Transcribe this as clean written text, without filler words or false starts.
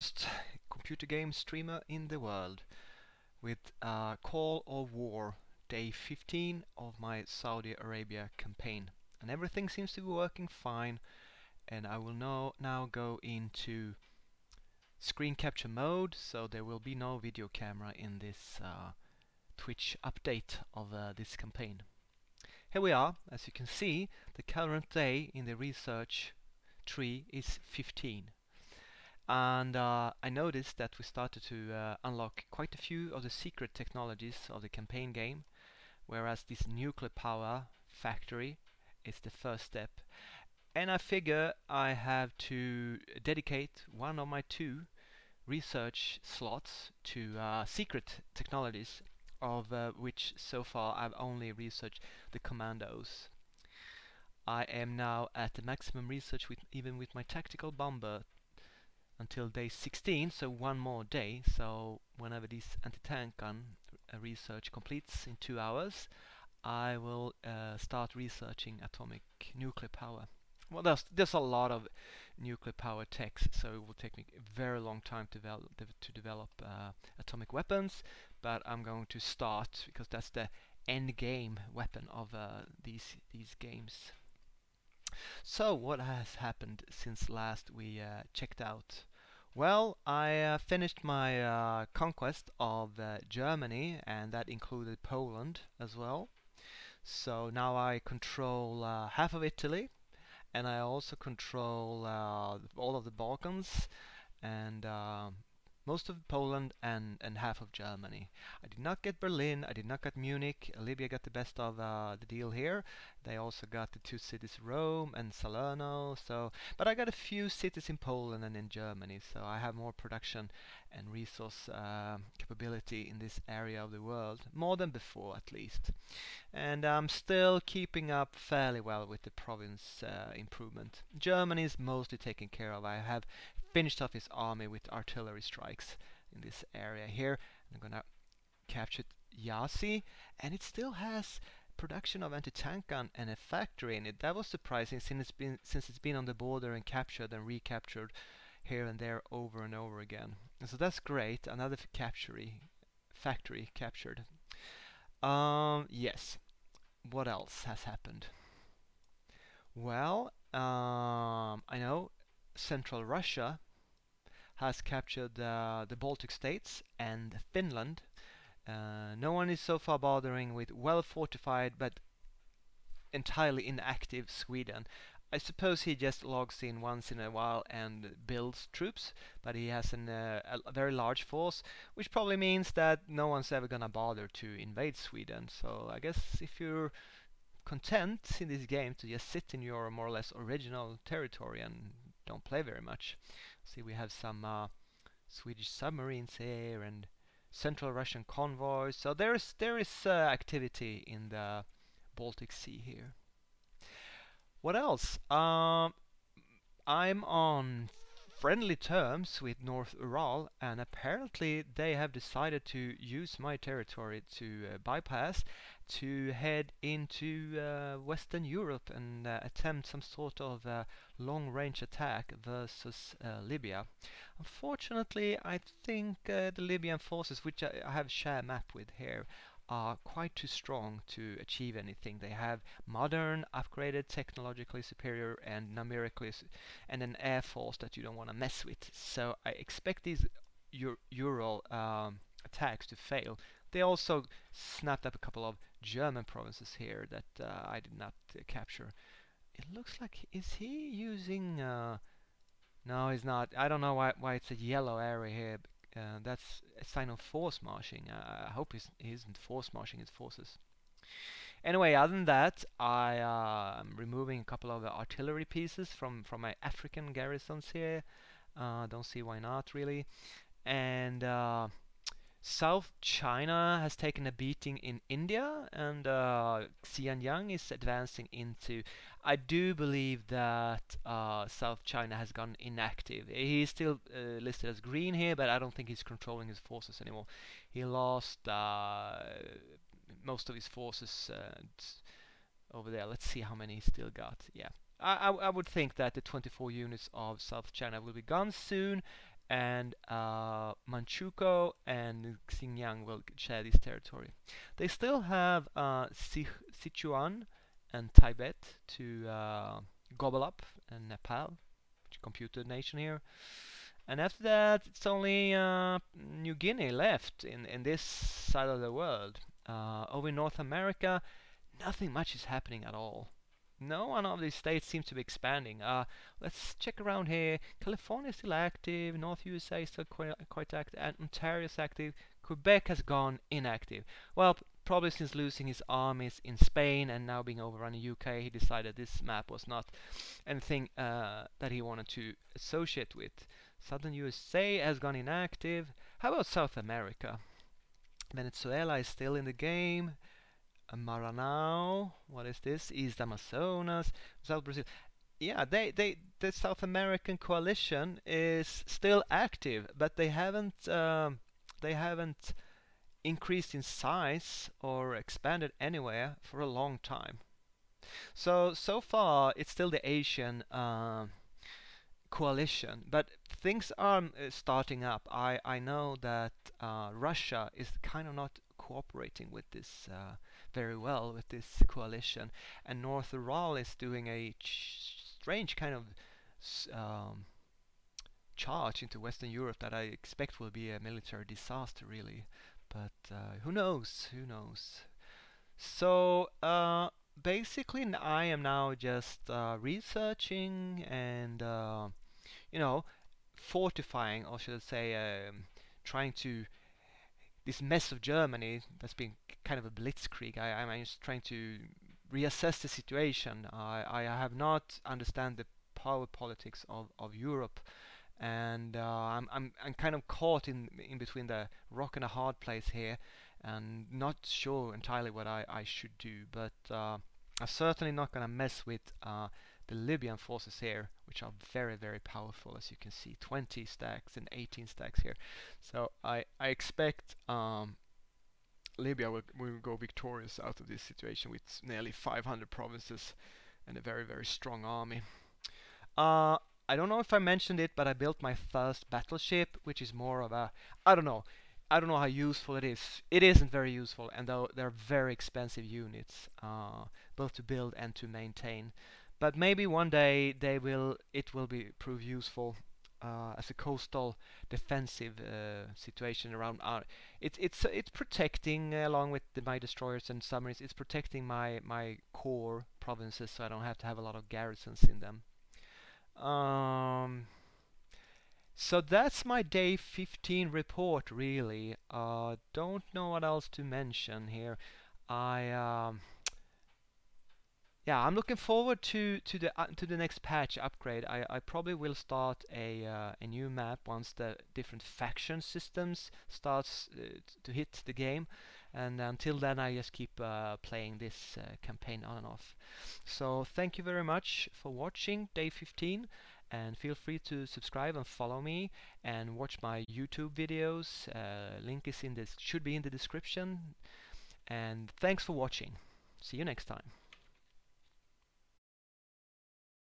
first computer game streamer in the world with Call of War, day 15 of my Saudi Arabia campaign. And everything seems to be working fine, and I will now go into screen capture mode, so there will be no video camera in this Twitch update of this campaign. Here we are. As you can see, the current day in the research tree is 15. And I noticed that we started to unlock quite a few of the secret technologies of the campaign game, whereas this nuclear power factory is the first step. And I figure I have to dedicate one of my 2 research slots to secret technologies, of which so far I've only researched the commandos. I am now at the maximum research even with my tactical bomber until day 16, so one more day. So whenever this anti-tank gun research completes in 2 hours, I will start researching atomic nuclear power. Well, there's a lot of nuclear power techs, so it will take me a very long time to develop atomic weapons, but I'm going to start because that's the end game weapon of these games. So what has happened since last we checked out? Well, I finished my conquest of Germany, and that included Poland as well. So now I control half of Italy, and I also control all of the Balkans, and most of Poland, and half of Germany. I did not get Berlin, I did not get Munich. Libya got the best of the deal here. They also got the 2 cities, Rome and Salerno. But I got a few cities in Poland and in Germany, so I have more production and resource capability in this area of the world, more than before at least. And I'm still keeping up fairly well with the province improvement. Germany is mostly taken care of. I have finished off his army with artillery strikes in this area here. I'm gonna capture Yasi, and it still has production of anti-tank gun and a factory in it. That was surprising since it's been on the border and captured and recaptured here and there over and over again. And so that's great. Another factory captured. Yes. What else has happened? Well, I know Central Russia has captured the Baltic states and Finland. No one is so far bothering with well-fortified but entirely inactive Sweden. I suppose he just logs in once in a while and builds troops, but he has a very large force, which probably means that no one's ever gonna bother to invade Sweden. So I guess if you're content in this game to just sit in your more or less original territory and don't play very much. See, we have some Swedish submarines here and Central Russian convoys. So there is activity in the Baltic Sea here. What else? I'm on friendly terms with North Ural, and apparently they have decided to use my territory to bypass to head into Western Europe and attempt some sort of long-range attack versus Libya. Unfortunately, I think the Libyan forces, which I have a share map with here, are quite too strong to achieve anything. They have modern, upgraded, technologically superior, and numerically and an air force that you don't want to mess with. So I expect these Ural attacks to fail. They also snapped up a couple of German provinces here that I did not capture. It looks like, is he using? No, he's not. I don't know why it's a yellow area here. That's a sign of force marching. I hope he isn't force marching his forces. Anyway, other than that, I'm removing a couple of artillery pieces from my African garrisons here. Don't see why not, really. And South China has taken a beating in India, and Xianyang is advancing into. I do believe that South China has gone inactive. He's still listed as green here, but I don't think he's controlling his forces anymore. He lost most of his forces over there. Let's see how many he still got. Yeah, I would think that the 24 units of South China will be gone soon, and Manchukuo and Xinjiang will share this territory. They still have Sichuan and Tibet to gobble up, and Nepal, which computer nation here. And after that, it's only New Guinea left in this side of the world. Over in North America, nothing much is happening at all. No one of these states seems to be expanding. Let's check around here. California is still active. North USA is still quite active. And Ontario is active. Quebec has gone inactive. Well, probably since losing his armies in Spain and now being overrun in UK, he decided this map was not anything that he wanted to associate with. Southern USA has gone inactive. How about South America? Venezuela is still in the game. Maranhão, what is this? East Amazonas, South Brazil. Yeah, the South American coalition is still active, but they haven't increased in size or expanded anywhere for a long time. So far it's still the Asian coalition, but things are starting up. I know that Russia is kind of not cooperating with this very well with this coalition, and North Ural is doing a strange kind of charge into Western Europe that I expect will be a military disaster, really. But who knows? Who knows? So basically, I am now just researching and you know, fortifying, or should I say, trying to this mess of Germany that's been kind of a blitzkrieg. I'm just trying to reassess the situation. I have not understand the power politics of Europe, and I'm kind of caught in between the rock and a hard place here, and not sure entirely what I should do. But I'm certainly not going to mess with the Libyan forces here, which are very powerful, as you can see, 20 stacks and 18 stacks here. So I expect Libya will go victorious out of this situation with nearly 500 provinces and a very strong army. I don't know if I mentioned it, but I built my first battleship, which is more of a, I don't know how useful it is. It isn't very useful, and though they're very expensive units, both to build and to maintain. But maybe one day it will prove useful as a coastal defensive situation around. It's protecting along with my destroyers and submarines. It's protecting my core provinces, so I don't have to have a lot of garrisons in them. So that's my day 15 report, really. Don't know what else to mention here. I Yeah, I'm looking forward to the next patch upgrade. I probably will start a new map once the different faction systems starts to hit the game, and until then I just keep playing this campaign on and off. So thank you very much for watching day 15, and feel free to subscribe and follow me and watch my YouTube videos. Link is should be in the description. And thanks for watching. See you next time.